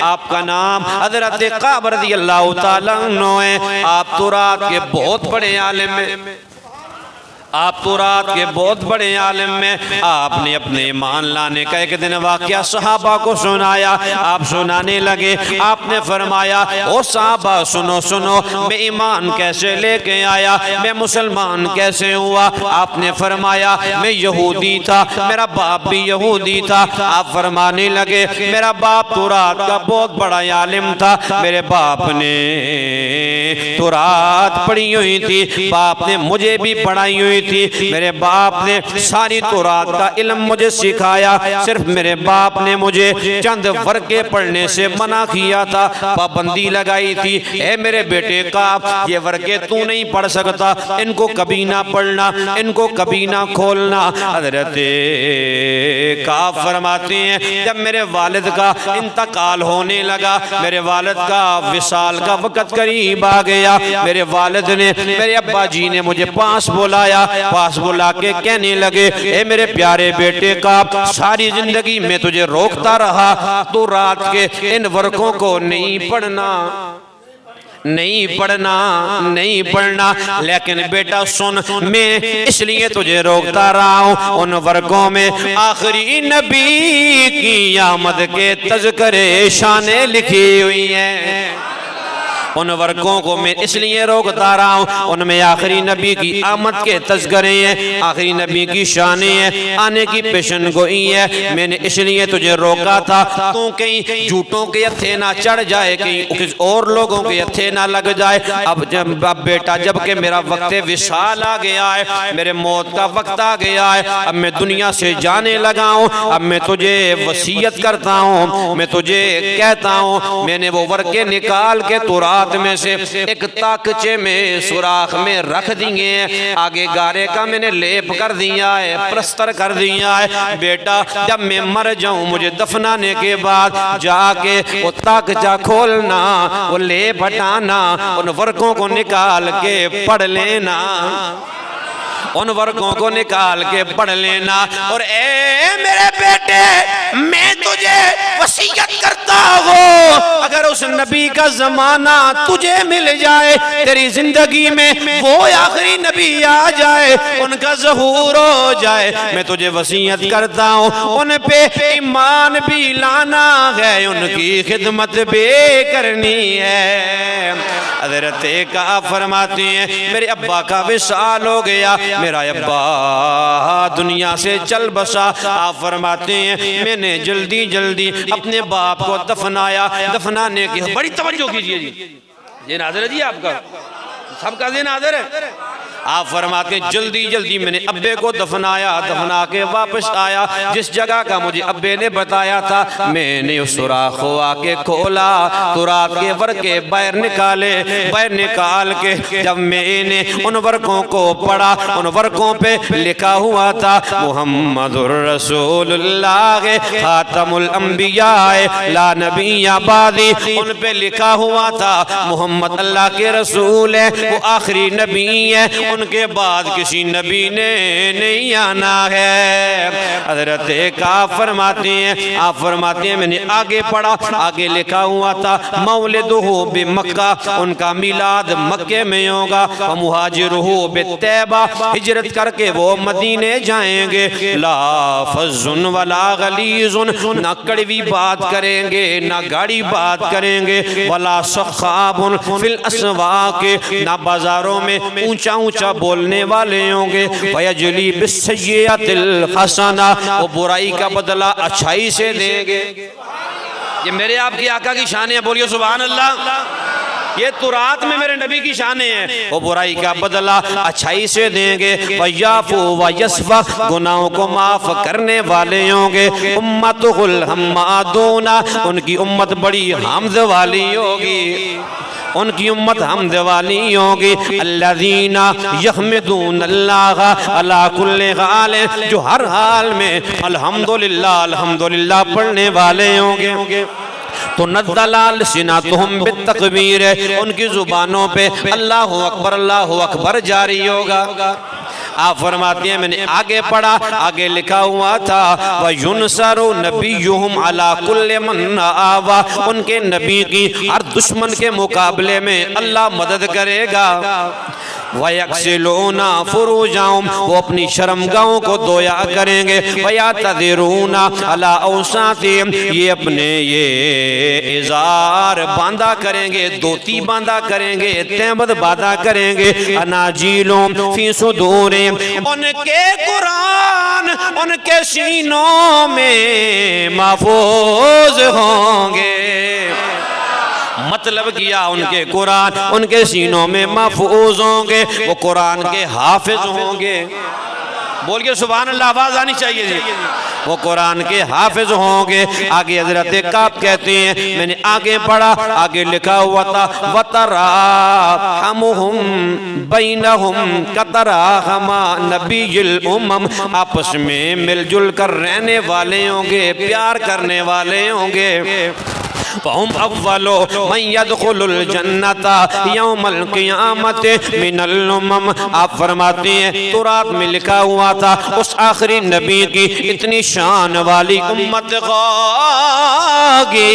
آپ کا نام حضرت قعب رضی اللہ تعالیٰ عنہ ہے، آپ تورات کے بہت بڑے عالم ہیں، آپ تورات کے بہت بڑے عالم میں آپ نے اپنے ایمان لانے کا ایک دن واقعہ صحابہ کو سنایا، آپ سنانے لگے، آپ نے فرمایا او صحابہ سنو سنو، میں ایمان کیسے لے کے آیا، میں مسلمان کیسے ہوا؟ آپ نے فرمایا میں یہودی تھا، میرا باپ بھی یہودی تھا۔ آپ فرمانے لگے میرا باپ تورات کا بہت بڑا عالم تھا، میرے باپ نے تورات پڑھی ہوئی تھی، باپ نے مجھے بھی پڑھائی ہوئی تھی، میرے باپ نے ساری تورات کا علم مجھے سکھایا، صرف میرے باپ نے مجھے چند ورقے پڑھنے سے منع کیا تھا، پابندی لگائی تھی، اے میرے بیٹے قعب یہ ورقے تو نہیں پڑھ سکتا، ان کو کبھی نہ پڑھنا، ان کو کبھی نہ کھولنا۔ حضرت قعب فرماتے ہیں جب میرے والد کا انتقال ہونے لگا، میرے والد کا وصال کا وقت قریب آ گیا، میرے والد نے میرے ابا جی نے مجھے پاس بلایا، پاس بلا کے کہنے لگے اے میرے پیارے بیٹے قعب ساری زندگی میں تجھے روکتا رہا، تو رات کے ان ورقوں کو نہیں پڑھنا، نہیں پڑھنا، نہیں پڑھنا، لیکن بیٹا سن میں اس لیے تجھے روکتا رہا ہوں، ان ورقوں میں آخری نبی کی آمد کے تذکرے شانیں لکھی ہوئی ہیں، ان ورقوں کو میں اس لیے روکتا رہا ہوں، ان میں آخری نبی کی آمد کے تذکرے ہیں، آخری نبی کی شانیں ہیں، آنے کی پیشن گوئی ہے، میں نے اس لیے تجھے روکا تھا تو کہیں جھوٹوں کے ہتھے نہ چڑھ جائے، کہیں کسی اور لوگوں کے ہتھے نہ لگ جائے۔ اب بیٹا جب کہ میرا وقت وصال آ گیا ہے، میرے موت کا وقت آ گیا ہے، اب میں دنیا سے جانے لگا ہوں، اب میں تجھے وصیت کرتا ہوں، میں تجھے کہتا ہوں، میں نے وہ ورقے نکال کے تورات میں سے ایک تاکچے میں سوراخ میں رکھ دیے ہیں، آگے گارے کا میں نے لیپ کر دیا ہے، پلستر کر دیا ہے، بیٹا جب میں مر جاؤں مجھے دفنانے کے بعد جا کے وہ تاکچہ کھولنا، وہ لیپ ہٹانا، ان ورقوں کو نکال کے پڑھ لینا، ان ورقوں کو نکال کے پڑھ لینا، اور اے میرے بیٹے میں تجھے وصیت کرتا ہوں اگر اس نبی کا زمانہ تجھے مل جائے، تیری زندگی میں وہ آخری نبی آ جائے، ان کا ظہور ہو جائے، میں تجھے وصیت کرتا ہوں ان پہ ایمان بھی لانا ہے، ان کی خدمت بھی کرنی ہے۔ حضرت قعب فرماتے ہیں میرے ابا کا وصال ہو گیا، میرا ابا دنیا سے چل بسا، آپ فرماتے ہیں میں نے جلدی جلدی اپنے باپ کو دفنایا، دفنانے کی بڑی توجہ کیجئے جی ناظر ہے جی، آپ کا سب کا ذہن حاضر ہے، آپ فرماتے ہیں جلدی جلدی میں نے ابے کو دفنایا، دفنا کے واپس آیا، جس جگہ کا مجھے ابے نے بتایا تھا میں نے اس سوراخ کو آ کے کھولا، تورات کے ورقے باہر نکالے، باہر نکال کے جب میں نے ان ورقوں کو پڑھا، ان ورقوں پہ لکھا ہوا تھا محمد الرسول اللہ خاتم الانبیاء لا نبی بعدی، ان پہ لکھا ہوا تھا محمد اللہ کے رسول ہے، وہ آخری نبی ہے، ان کے بعد کسی نبی نے نہیں آنا ہے۔ حضرت قعب فرماتے ہیں، آپ فرماتے ہیں میں نے آگے پڑھا، آگے لکھا ہوا تھا مولدہ بمکہ، ان کا میلاد مکے میں ہوگا، ومہاجرہ بطیبہ، ہجرت کر کے وہ مدینے جائیں گے، لا فظ ولا غلیظ، نہ کڑوی بات کریں گے نہ گاڑی بات کریں گے، ولا صخاب فی الاسواق، نہ بازاروں میں اونچا اونچا بولنے والے ہوں گے، وَيَجْلِي بِالسَّيِّئَةِ الْحَسَنَةِ، وہ برائی کا بدلہ اچھائی سے دیں گے۔ یہ میرے آپ کی آقا کی شانیں ہیں، بولیے سبحان اللہ، یہ تورات میں میرے نبی کی شانیں ہیں، وہ برائی کا بدلہ اچھائی سے دیں گے، وَيَعْفُو وَيَصْفَحُ، گناہوں کو معاف کرنے والے ہوں گے، أُمَّتُهُ الْحَمَّادُونَ، ان کی امت بڑی حمد والی ہوگی، ان کی امت حمد والی ہوگی، الذین یحمدون اللہ علی کل حال، جو ہر حال میں الحمدللہ الحمدللہ پڑھنے والے ہوں گے، تو نزل السنتہم بالتکبیر، ان کی زبانوں پہ اللہ اکبر جاری ہوگا۔ آپ فرماتے ہیں میں نے آگے پڑھا، آگے لکھا ہوا تھا وَيُنْصَرُ نَبِيُّهُمْ عَلَى كُلِّ مَنْ آوَا، ان کے نبی کی ہر دشمن کے مقابلے میں اللہ مدد کرے گا۔ وَيَكْسِلُونَ فُرُوجَهُمْ، وہ اپنی شرمگاہوں کو دویا کریں گے۔ وَيَعْتَذِرُونَ عَلَىٰ أَوْسَاطِهِمْ، یہ اپنے یہ ازار باندھا کریں گے، دھوتی باندھا کریں گے، تہمد باندھا کریں گے۔ اناجیلوں فی صدورہم، ان کے قرآن ان کے سینوں میں محفوظ ہوں گے۔ مطلب کیا؟ ان کے قرآن ان کے سینوں میں محفوظ ہوں گے، وہ قرآن کے حافظ ہوں گے۔ بول کے سبحان اللہ آواز آنی چاہیے جی۔ وہ قرآن کے حافظ ہوں گے۔ آگے حضرت کعب کہتے ہیں میں نے آگے پڑھا، آگے لکھا ہوا تھا وَتَرَاحَمُهُمْ بَيْنَهُمْ كَتَرَاحَمَ نَبِيِّ الْأُمَمْ، آپس میں مل جل کر رہنے والے ہوں گے، پیار کرنے والے ہوں گے۔ فَهُمْ أَوَّلُ مَنْ يَدْخُلُ الْجَنَّةَ يَوْمَ الْقِيَامَةِ مِنَ الْأُمَمِ، آپ فرماتے ہیں تورات میں لکھا ہوا تھا اس آخری نبی کی اتنی شان والی امت ہوگی۔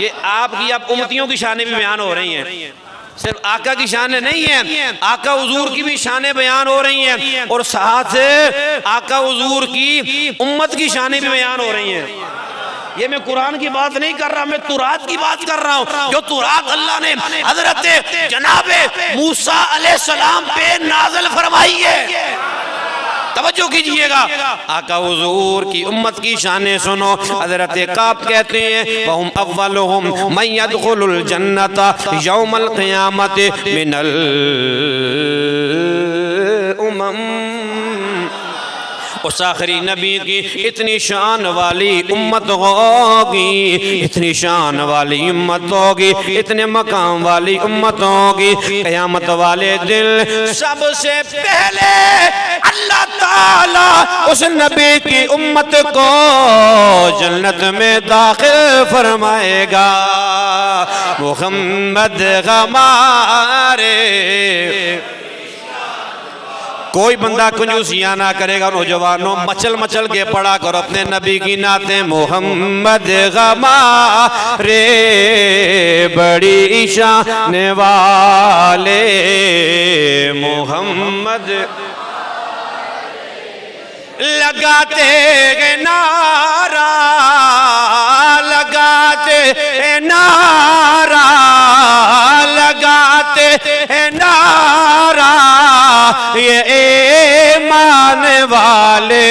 یہ آپ کی اب امتیوں کی شانیں بھی بیان ہو رہی ہیں، صرف آقا کی شانیں نہیں ہیں، آقا حضور کی بھی شانیں بیان ہو رہی ہیں، اور ساتھ آقا حضور کی امت کی شانیں بھی بیان ہو رہی ہیں۔ یہ میں قرآن کی بات نہیں کر رہا، میں تورات کی بات کر رہا ہوں، جو تورات اللہ نے حضرت جناب موسیٰ علیہ السلام پہ نازل فرمائی ہے۔ توجہ کیجئے گا، آقا حضور کی امت کی شانیں سنو۔ حضرت کعب کہتے ہیں وَهُمْ أَوَّلُهُمْ مَنْ يَدْخُلُ الْجَنَّةَ يَوْمَ الْقِيَامَةِ مِنَ الْأُمَمِ، اس آخری نبی کی اتنی شان والی امت ہوگی، اتنی شان والی امت ہوگی، اتنے مقام والی امت ہوگی۔ قیامت والے دن سب سے پہلے اللہ تعالیٰ اس نبی کی امت کو جنت میں داخل فرمائے گا۔ محمد ہمارے، کوئی بندہ کنجوسیاں نہ کرے گا۔ نوجوانوں مچل مچل کے پڑھا کرو اپنے نبی کی نعتیں۔ محمد ہمارے بڑی شان والے، محمد لگاتے گے نعرہ، لگاتے نعرہ، لگاتے نعرہ، یہ ایمان والے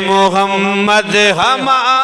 محمد ہمارے